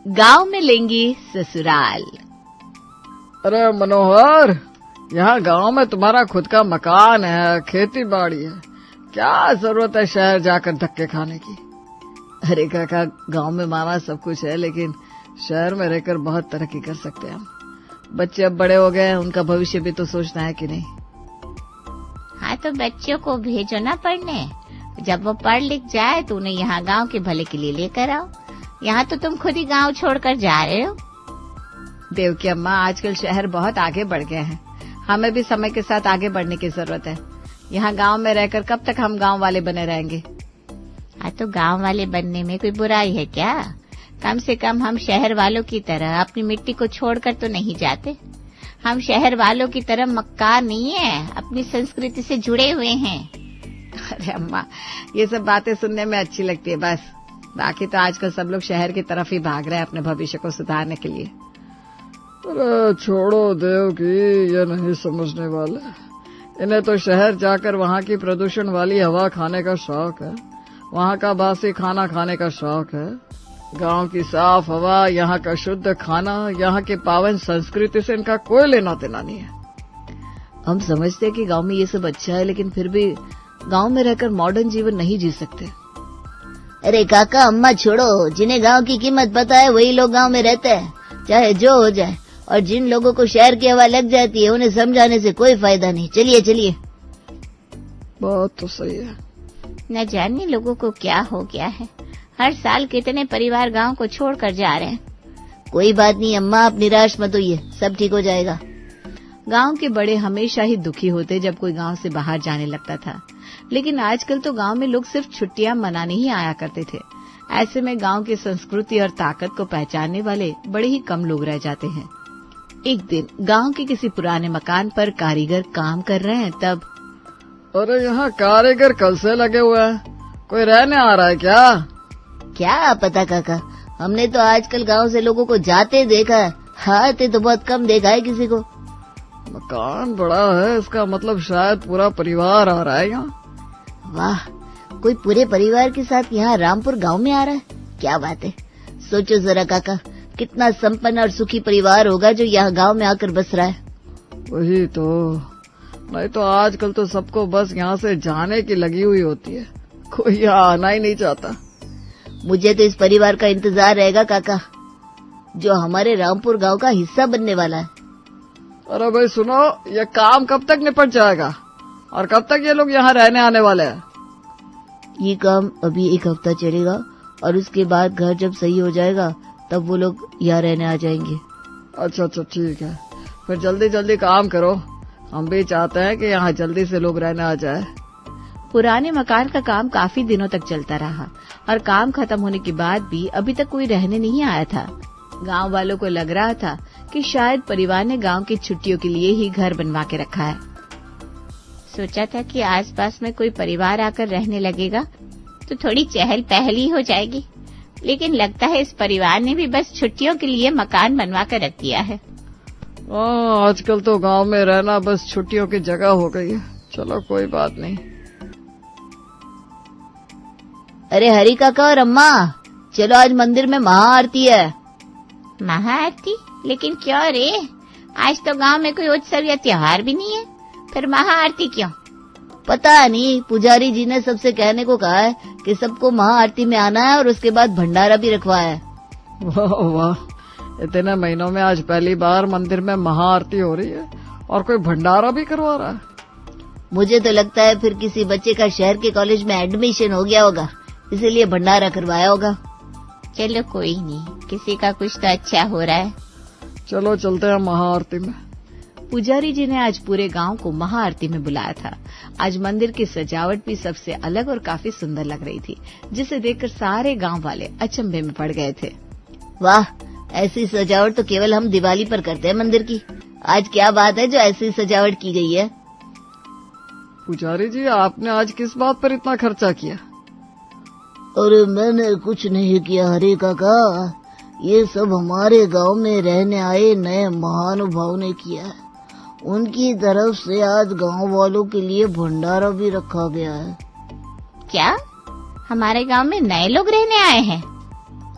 गांव में लेंगी ससुराल। अरे मनोहर, यहाँ गांव में तुम्हारा खुद का मकान है, खेती बाड़ी है, क्या जरूरत है शहर जाकर धक्के खाने की। अरे काका, गांव में माना सब कुछ है, लेकिन शहर में रहकर बहुत तरक्की कर सकते हैं हम। बच्चे अब बड़े हो गए हैं, उनका भविष्य भी तो सोचना है कि नहीं। हाँ, तो बच्चों को भेजो ना पढ़ने। जब वो पढ़ लिख जाए तो उन्हें यहाँ गांव के भले के लिए लेकर आओ। यहाँ तो तुम खुद ही गांव छोड़कर जा रहे हो। देवकी अम्मा, आजकल शहर बहुत आगे बढ़ गए हैं, हमें भी समय के साथ आगे बढ़ने की जरूरत है। यहाँ गांव में रहकर कब तक हम गांव वाले बने रहेंगे। हाँ, तो गांव वाले बनने में कोई बुराई है क्या? कम से कम हम शहर वालों की तरह अपनी मिट्टी को छोड़कर तो नहीं जाते। हम शहर वालों की तरह मक्कार नहीं है, अपनी संस्कृति से जुड़े हुए हैं। अरे अम्मा, ये सब बातें सुनने में अच्छी लगती है बस। बाकी तो आजकल सब लोग शहर की तरफ ही भाग रहे हैं अपने भविष्य को सुधारने के लिए। अरे छोड़ो देवकी, ये नहीं समझने वाले। इन्हें तो शहर जाकर वहाँ की प्रदूषण वाली हवा खाने का शौक है, वहाँ का बासी खाना खाने का शौक है। गांव की साफ हवा, यहाँ का शुद्ध खाना, यहाँ की पावन संस्कृति से इनका कोई लेना देना नहीं है। हम समझते हैं कि गांव में ये सब अच्छा है, लेकिन फिर भी गांव में रहकर मॉडर्न जीवन नहीं जी सकते। अरे काका अम्मा छोड़ो, जिन्हें गांव की कीमत पता है वही लोग गांव में रहते हैं, चाहे जो हो जाए। और जिन लोगों को शहर की हवा लग जाती है उन्हें समझाने से कोई फायदा नहीं। चलिए चलिए। बात तो सही है। न जाने लोगों को क्या हो गया है, हर साल कितने परिवार गांव को छोड़कर जा रहे हैं। कोई बात नहीं अम्मा, आप निराश मत होइए, सब ठीक हो जाएगा। गांव के बड़े हमेशा ही दुखी होते जब कोई गांव से बाहर जाने लगता था, लेकिन आजकल तो गांव में लोग सिर्फ छुट्टियां मनाने ही आया करते थे। ऐसे में गांव की संस्कृति और ताकत को पहचानने वाले बड़े ही कम लोग रह जाते हैं। एक दिन गांव के किसी पुराने मकान पर कारीगर काम कर रहे हैं, तब अरे यहाँ कारीगर कल से लगे हुए हैं, कोई रहने आ रहा है क्या? क्या पता काका, हमने तो आजकल गांव से लोगों को जाते देखा है, आते तो बहुत कम देखा है किसी को। मकान बड़ा है, इसका मतलब शायद पूरा परिवार आ रहा है यहाँ। वाह, कोई पूरे परिवार के साथ यहाँ रामपुर गांव में आ रहा है, क्या बात है। सोचो जरा काका, कितना संपन्न और सुखी परिवार होगा जो यहाँ गांव में आकर बस रहा है। वही तो, नहीं तो आजकल तो सबको बस यहाँ से जाने की लगी हुई होती है, कोई यहाँ आना ही नहीं चाहता। मुझे तो इस परिवार का इंतजार रहेगा काका, जो हमारे रामपुर गांव का हिस्सा बनने वाला है। अरे भाई सुनो, ये काम कब तक निपट जाएगा और कब तक ये लोग यहाँ रहने आने वाले हैं? ये काम अभी 1 हफ्ता चलेगा और उसके बाद घर जब सही हो जाएगा तब वो लोग यहाँ रहने आ जाएंगे। अच्छा ठीक है, फिर जल्दी जल्दी काम करो, हम भी चाहते हैं कि यहाँ जल्दी से लोग रहने आ जाए। पुराने मकान का काम काफी दिनों तक चलता रहा और काम खत्म होने के बाद भी अभी तक कोई रहने नहीं आया था। गांव वालों को लग रहा था कि शायद परिवार ने गांव की छुट्टियों के लिए ही घर बनवा के रखा है। सोचा था कि आसपास में कोई परिवार आकर रहने लगेगा तो थोड़ी चहल पहल ही हो जाएगी, लेकिन लगता है इस परिवार ने भी बस छुट्टियों के लिए मकान बनवा कर रख दिया है। आजकल तो गांव में रहना बस छुट्टियों की जगह हो गई है। चलो कोई बात नहीं। अरे हरी काका और अम्मा, चलो आज मंदिर में महाआरती है। महाआरती? लेकिन क्यों रे? आज तो गांव में कोई उत्सव या त्योहार भी नहीं है, फिर महाआरती क्यों? पता नहीं, पुजारी जी ने सबसे कहने को कहा है कि सबको महाआरती में आना है और उसके बाद भंडारा भी रखवाया है। वाह वाह, इतने महीनों में आज पहली बार मंदिर में महाआरती हो रही है और कोई भंडारा भी करवा रहा है। मुझे तो लगता है फिर किसी बच्चे का शहर के कॉलेज में एडमिशन हो गया होगा, इसीलिए भंडारा करवाया होगा। चलो कोई नहीं, किसी का कुछ तो अच्छा हो रहा है। चलो चलते हैं महाआरती में। पुजारी जी ने आज पूरे गांव को महाआरती में बुलाया था। आज मंदिर की सजावट भी सबसे अलग और काफी सुंदर लग रही थी, जिसे देखकर सारे गांव वाले अचंभे में पड़ गए थे। वाह, ऐसी सजावट तो केवल हम दिवाली पर करते हैं मंदिर की। आज क्या बात है जो ऐसी सजावट की गई है? पुजारी जी, आपने आज किस बात पर इतना खर्चा किया? अरे मैंने कुछ नहीं किया हरे काका, ये सब हमारे गांव में रहने आए नए महानुभाव ने किया है। उनकी तरफ से आज गांव वालों के लिए भंडारा भी रखा गया है। क्या? हमारे गांव में नए लोग रहने आए हैं?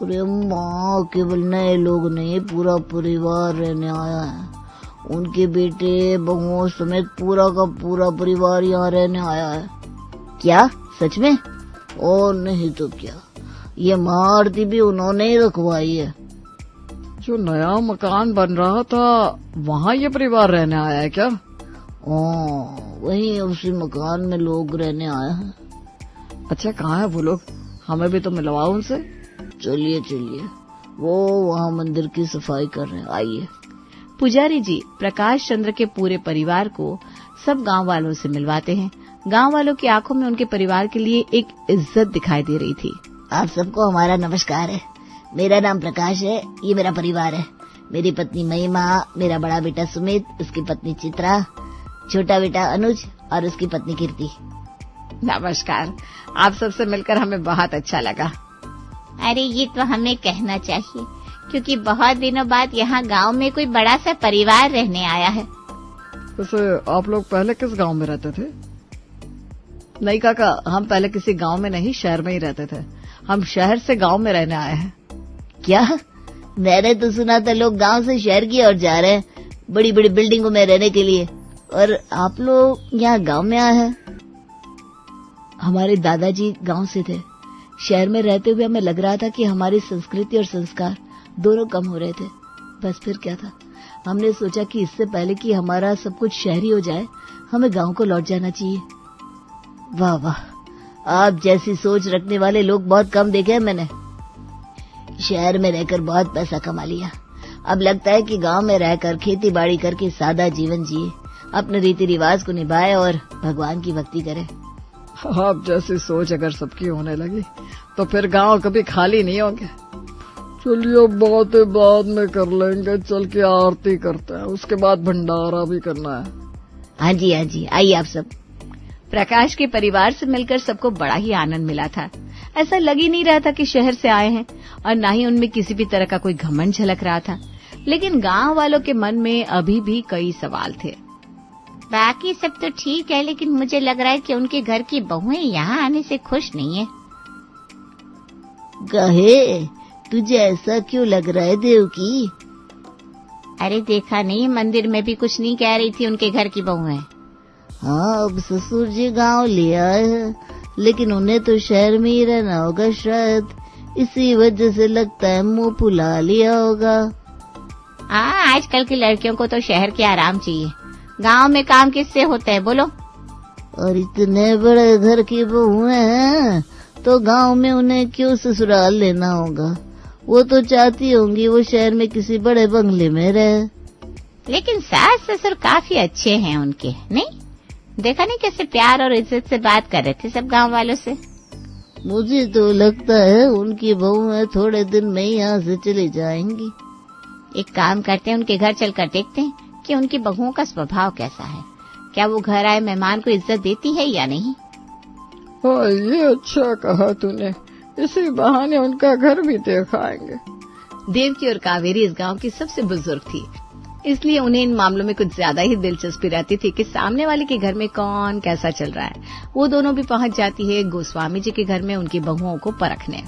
अरे अम्मा, केवल नए लोग नहीं, पूरा परिवार रहने आया है। उनके बेटे बहुओं समेत पूरा का पूरा परिवार यहाँ रहने आया है। क्या सच में? और नहीं तो क्या, ये महाआरती भी उन्होंने ही रखवाई है। जो नया मकान बन रहा था वहाँ ये परिवार रहने आया है क्या? वहीं उसी मकान में लोग रहने आए हैं। अच्छा, कहाँ है वो लोग? हमें भी तो मिलवाओ उनसे। चलिए चलिए, वो वहाँ मंदिर की सफाई कर रहे हैं, आइए। पुजारी जी प्रकाश चंद्र के पूरे परिवार को सब गांव वालों से मिलवाते हैं। गांव वालों की आंखों में उनके परिवार के लिए एक इज्जत दिखाई दे रही थी। आप सबको हमारा नमस्कार है। मेरा नाम प्रकाश है, ये मेरा परिवार है। मेरी पत्नी महिमा, मेरा बड़ा बेटा सुमित, उसकी पत्नी चित्रा, छोटा बेटा अनुज और उसकी पत्नी कीर्ति। नमस्कार, आप सबसे मिलकर हमें बहुत अच्छा लगा। अरे ये तो हमें कहना चाहिए, क्योंकि बहुत दिनों बाद यहाँ गांव में कोई बड़ा सा परिवार रहने आया है। वैसे आप लोग पहले किस गांव में रहते थे? नहीं काका, हम पहले किसी गांव में नहीं, शहर में ही रहते थे। हम शहर से गांव में रहने आए हैं। क्या? मैंने तो सुना था लोग गांव से शहर की ओर जा रहे हैं, बड़ी बड़ी बिल्डिंगों में रहने के लिए, और आप लोग यहाँ गांव में आए हैं। हमारे दादाजी गांव से थे। शहर में रहते हुए हमें लग रहा था कि हमारी संस्कृति और संस्कार दोनों कम हो रहे थे। बस फिर क्या था, हमने सोचा कि इससे पहले कि हमारा सब कुछ शहरी हो जाए, हमें गांव को लौट जाना चाहिए। वाह वाह, आप जैसी सोच रखने वाले लोग बहुत कम देखे हैं मैंने। शहर में रहकर बहुत पैसा कमा लिया, अब लगता है कि गांव में रहकर खेती बाड़ी करके सादा जीवन जिए, अपने रीति रिवाज को निभाए और भगवान की भक्ति करे। आप जैसी सोच अगर सबकी होने लगी तो फिर गांव कभी खाली नहीं होंगे। चलिए, बातें बाद में कर लेंगे, चल के आरती करते हैं, उसके बाद भंडारा भी करना है। हाँ जी, आइए आप सब। प्रकाश के परिवार से मिलकर सबको बड़ा ही आनंद मिला था। ऐसा लग ही नहीं रहा था कि शहर से आए हैं, और न ही उनमें किसी भी तरह का कोई घमंड झलक रहा था। लेकिन गांव वालों के मन में अभी भी कई सवाल थे। बाकी सब तो ठीक है, लेकिन मुझे लग रहा है कि उनके घर की बहुएं यहाँ आने से खुश नहीं है। कहे, तुझे ऐसा क्यों लग रहा है देवकी? अरे देखा नहीं, मंदिर में भी कुछ नहीं कह रही थी उनके घर की बहुएं। हाँ, अब ससुर जी गाँव ले आए हैं, लेकिन उन्हें तो शहर में ही रहना होगा शायद, इसी वजह से लगता है मुंह फुला लिया होगा। हाँ, आजकल की लड़कियों को तो शहर के आराम चाहिए, गांव में काम किससे होता है बोलो? और इतने बड़े घर की बहुएं हैं तो गांव में उन्हें क्यों ससुराल लेना होगा? वो तो चाहती होंगी वो शहर में किसी बड़े बंगले में रहे। लेकिन सास ससुर काफी अच्छे हैं उनके, नहीं? देखा नहीं कैसे प्यार और इज्जत से बात कर रहे थे सब गांव वालों से। मुझे तो लगता है उनकी बहुएं थोड़े दिन में ही यहाँ से चली जाएंगी। एक काम करते हैं, उनके घर चलकर देखते हैं कि उनकी बहुओं का स्वभाव कैसा है। क्या वो घर आए मेहमान को इज्जत देती है या नहीं? हाँ, ये अच्छा कहा तूने, इसी बहाने उनका घर भी दिखाएंगे। देवकी और कावेरी इस गांव की सबसे बुजुर्ग थी, इसलिए उन्हें इन मामलों में कुछ ज्यादा ही दिलचस्पी रहती थी कि सामने वाले के घर में कौन कैसा चल रहा है। वो दोनों भी पहुंच जाती है गोस्वामी जी के घर में उनकी बहुओं को परखने।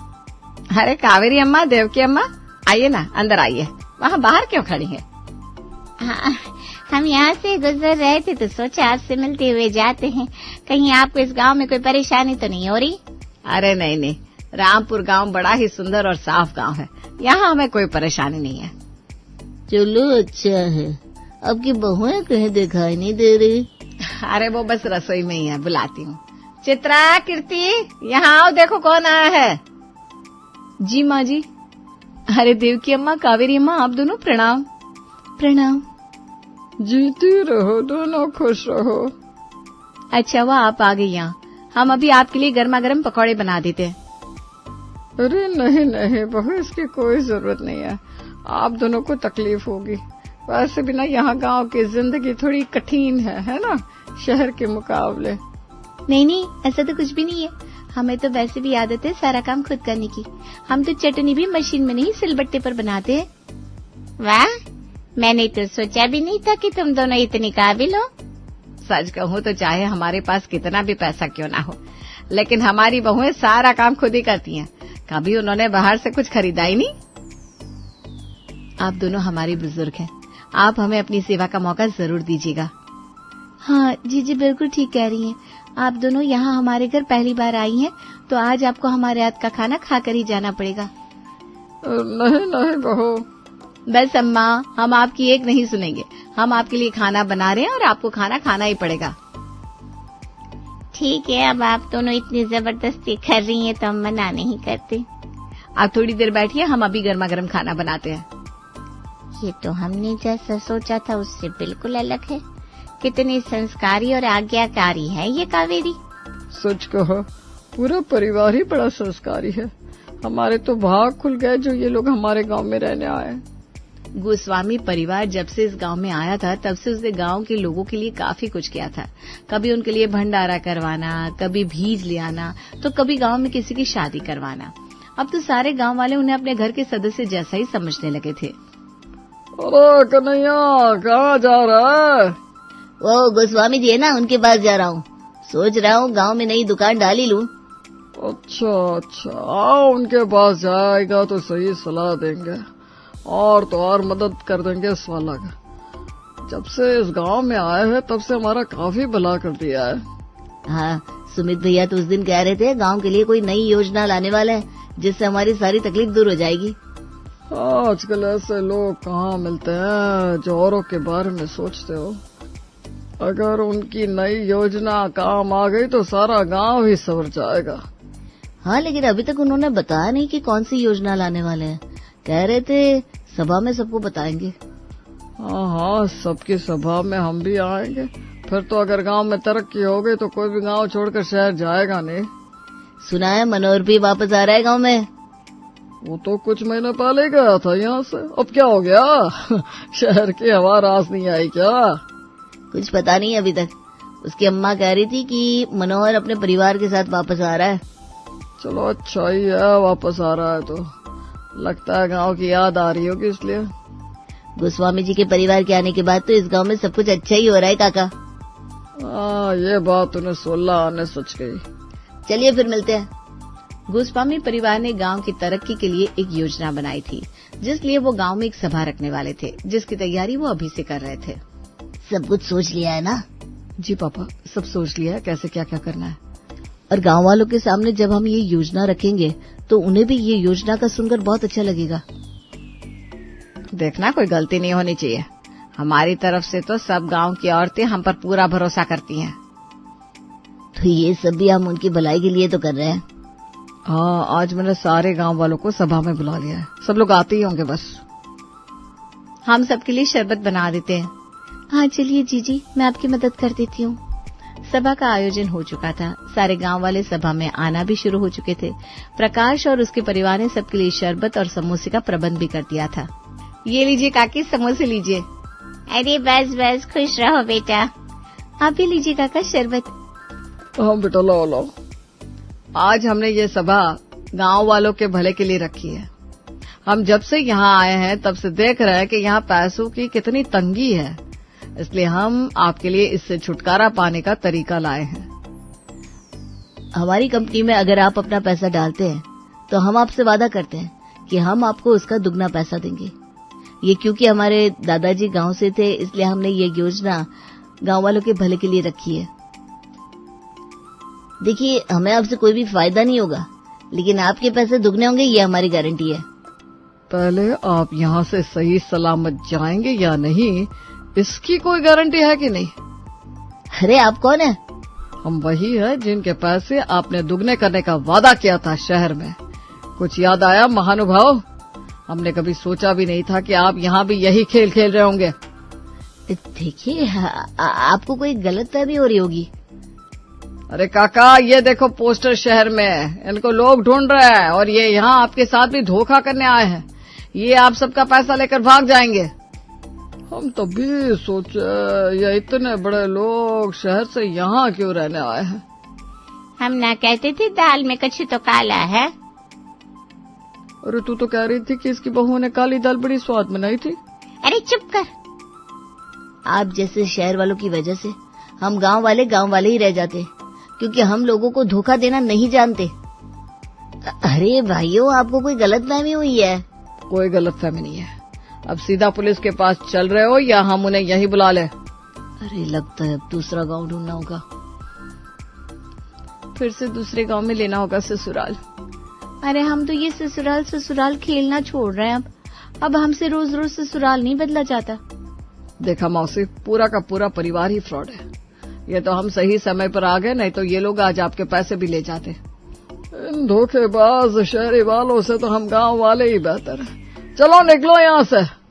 अरे कावेरी अम्मा, देवकी अम्मा, आइए ना, अंदर आइए। वहाँ बाहर क्यों खड़ी है? हाँ, हम यहाँ से गुजर रहे थे तो सोचा आपसे मिलते हुए जाते हैं। कहीं आपको इस गांव में कोई परेशानी तो नहीं हो रही? अरे नहीं, रामपुर गांव बड़ा ही सुंदर और साफ गांव है, यहाँ हमें कोई परेशानी नहीं है। चलो अच्छा है, अब की बहुएं कहीं दिखाई नहीं दे रही। अरे वो बस रसोई में ही है, बुलाती हूँ। चित्रा, कीर्ति, यहाँ आओ, देखो कौन आया है। जी माँ जी। अरे देवकी अम्मा, कावेरी अम्मा, आप दोनों प्रणाम। प्रणाम। जीती रहो, दोनों खुश रहो। अच्छा हुआ आप आ गई यहाँ, हम अभी आपके लिए गर्मा गर्म पकौड़े बना देते हैं। अरे नहीं बहू, इसकी कोई जरूरत नहीं है, आप दोनों को तकलीफ होगी। वैसे भी ना यहाँ गांव की जिंदगी थोड़ी कठिन है ना, शहर के मुकाबले। नहीं, ऐसा तो कुछ भी नहीं है। हमें तो वैसे भी आदत है सारा काम खुद करने की। हम तो चटनी भी मशीन में नहीं, सिलबट्टे पर बनाते हैं। वाह, मैंने तो सोचा भी नहीं था कि तुम दोनों इतनी काबिल हो। सच कहूँ तो चाहे हमारे पास कितना भी पैसा क्यों ना हो, लेकिन हमारी बहुएं सारा काम खुद ही करती हैं। कभी उन्होंने बाहर से कुछ खरीदा ही नहीं। आप दोनों हमारी बुजुर्ग हैं, आप हमें अपनी सेवा का मौका जरूर दीजिएगा। हाँ जी बिल्कुल ठीक कह रही हैं। आप दोनों यहाँ हमारे घर पहली बार आई हैं, तो आज आपको हमारे हाथ का खाना खाकर ही जाना पड़ेगा। नहीं नहीं बहू। बस अम्मा, हम आपकी एक नहीं सुनेंगे। हम आपके लिए खाना बना रहे हैं और आपको खाना खाना ही पड़ेगा। ठीक है, अब आप दोनों इतनी जबरदस्ती कर रही हैं तो हम मना नहीं करते। आप थोड़ी देर बैठिए, हम अभी गर्मा गर्म खाना बनाते हैं। ये तो हमने जैसा सोचा था उससे बिल्कुल अलग है। कितनी संस्कारी और आज्ञाकारी है ये कावेरी। सच कहो, पूरा परिवार ही बड़ा संस्कारी है। हमारे तो भाग खुल गए जो ये लोग हमारे गांव में रहने आए। गोस्वामी परिवार जब से इस गांव में आया था तब से उसने गांव के लोगों के लिए काफी कुछ किया था। कभी उनके लिए भंडारा करवाना, कभी भीज ले आना, तो कभी गांव में किसी की शादी करवाना। अब तो सारे गांव वाले उन्हें अपने घर के सदस्य जैसा ही समझने लगे थे। अरे कन्हैया, कहाँ जा रहा है? वो गोस्वामी जी है ना, उनके पास जा रहा हूँ। सोच रहा हूँ गांव में नई दुकान डाल ही लूं। अच्छा, आओ उनके पास जाएगा तो सही सलाह देंगे और तो और मदद कर देंगे इस वाला का। जब से इस गांव में आए हैं तब से हमारा काफी भला कर दिया है। हाँ, सुमित भैया तो उस दिन कह रहे थे गांव के लिए कोई नई योजना लाने वाला है जिससे हमारी सारी तकलीफ दूर हो जाएगी। आजकल ऐसे लोग कहाँ मिलते हैं जो औरों के बारे में सोचते हो। अगर उनकी नई योजना काम आ गई तो सारा गांव ही संवर जाएगा। हाँ, लेकिन अभी तक उन्होंने बताया नहीं कि कौन सी योजना लाने वाले हैं। कह रहे थे सभा में सबको बताएंगे। हाँ, सबकी सभा में हम भी आएंगे। फिर तो अगर गांव में तरक्की हो गई तो कोई भी गांव छोड़कर शहर जाएगा नहीं। सुना है मनोहर भी वापस आ रहा है गांव में। वो तो कुछ महीने पहले गया था यहाँ से, अब क्या हो गया? शहर की हवा रास नहीं आई क्या? कुछ पता नहीं अभी तक। उसकी अम्मा कह रही थी कि मनोहर अपने परिवार के साथ वापस आ रहा है। चलो अच्छा ही है, वापस आ रहा है तो लगता है गांव की याद आ रही होगी इसलिए। गोस्वामी जी के परिवार के आने के बाद तो इस गांव में सब कुछ अच्छा ही हो रहा है काका। हाँ, ये बात तूने 16 आने सच गई। चलिए फिर मिलते हैं। गोस्वामी परिवार ने गांव की तरक्की के लिए एक योजना बनाई थी, जिसलिए वो गांव में एक सभा रखने वाले थे, जिसकी तैयारी वो अभी से कर रहे थे। सब कुछ सोच लिया है ना? जी पापा, सब सोच लिया है कैसे क्या क्या करना है। और गांव वालों के सामने जब हम ये योजना रखेंगे तो उन्हें भी ये योजना का सुनकर बहुत अच्छा लगेगा। देखना, कोई गलती नहीं होनी चाहिए। हमारी तरफ से तो सब गांव की औरतें हम पर पूरा भरोसा करती हैं। तो ये सब भी हम उनकी भलाई के लिए तो कर रहे हैं। हाँ, आज मैंने सारे गांव वालों को सभा में बुला लिया है। सब लोग आते ही होंगे। बस हम सबके लिए शरबत बना देते हैं। हाँ चलिए जीजी, मैं आपकी मदद कर देती हूँ। सभा का आयोजन हो चुका था। सारे गांव वाले सभा में आना भी शुरू हो चुके थे। प्रकाश और उसके परिवार ने सबके लिए शरबत और समोसे का प्रबंध भी कर दिया था। ये लीजिए काकी, समोसे लीजिए। अरे बस बस, खुश रहो बेटा। आप भी लीजिए काका शरबत। हाँ बेटा, लाओ लाओ। आज हमने ये सभा गांव वालों के भले के लिए रखी है। हम जब से यहाँ आए हैं तब से देख रहे हैं कि यहाँ पैसों की कितनी तंगी है, इसलिए हम आपके लिए इससे छुटकारा पाने का तरीका लाए हैं। हमारी कंपनी में अगर आप अपना पैसा डालते हैं तो हम आपसे वादा करते हैं कि हम आपको उसका दुगना पैसा देंगे। ये क्योंकि हमारे दादाजी गांव से थे, इसलिए हमने ये योजना गांव वालों के भले के लिए रखी है। देखिए, हमें आपसे कोई भी फायदा नहीं होगा, लेकिन आपके पैसे दुगने होंगे, ये हमारी गारंटी है। पहले आप यहाँ से सही सलामत जाएंगे या नहीं, इसकी कोई गारंटी है कि नहीं? अरे आप कौन है? हम वही है जिनके पैसे आपने दुगने करने का वादा किया था शहर में। कुछ याद आया महानुभाव? हमने कभी सोचा भी नहीं था कि आप यहाँ भी यही खेल खेल रहे होंगे। देखिए, आपको कोई गलतफहमी हो रही होगी। अरे काका, ये देखो पोस्टर शहर में, इनको लोग ढूंढ रहे हैं और ये यहाँ आपके साथ भी धोखा करने आए हैं। ये आप सबका पैसा लेकर भाग जाएंगे। हम तभी सोचे ये इतने बड़े लोग शहर से यहाँ क्यों रहने आए हैं। हम ना कहते थे दाल में कछु तो काला है। अरे तू तो कह रही थी कि इसकी बहू ने काली दाल बड़ी स्वाद बनाई थी। अरे चुप कर। आप जैसे शहर वालों की वजह से हम गांव वाले ही रह जाते, क्योंकि हम लोगों को धोखा देना नहीं जानते। अरे भाइयों, आपको कोई गलतफहमी हुई है? कोई गलतफहमी नहीं है। अब सीधा पुलिस के पास चल रहे हो या हम उन्हें यहीं बुला ले? अरे लगता है अब दूसरा गांव ढूंढना होगा। फिर से दूसरे गांव में लेना होगा ससुराल। अरे हम तो ये ससुराल ससुराल खेलना छोड़ रहे हैं। अब हमसे रोज रोज ससुराल नहीं बदला जाता। देखा मौसी, पूरा का पूरा परिवार ही फ्रॉड है। ये तो हम सही समय पर आ गए, नहीं तो ये लोग आज आपके पैसे भी ले जाते। इन धोखेबाज शहरी वालों से तो हम गांव वाले ही बेहतर है। चलो निकलो यहाँ से।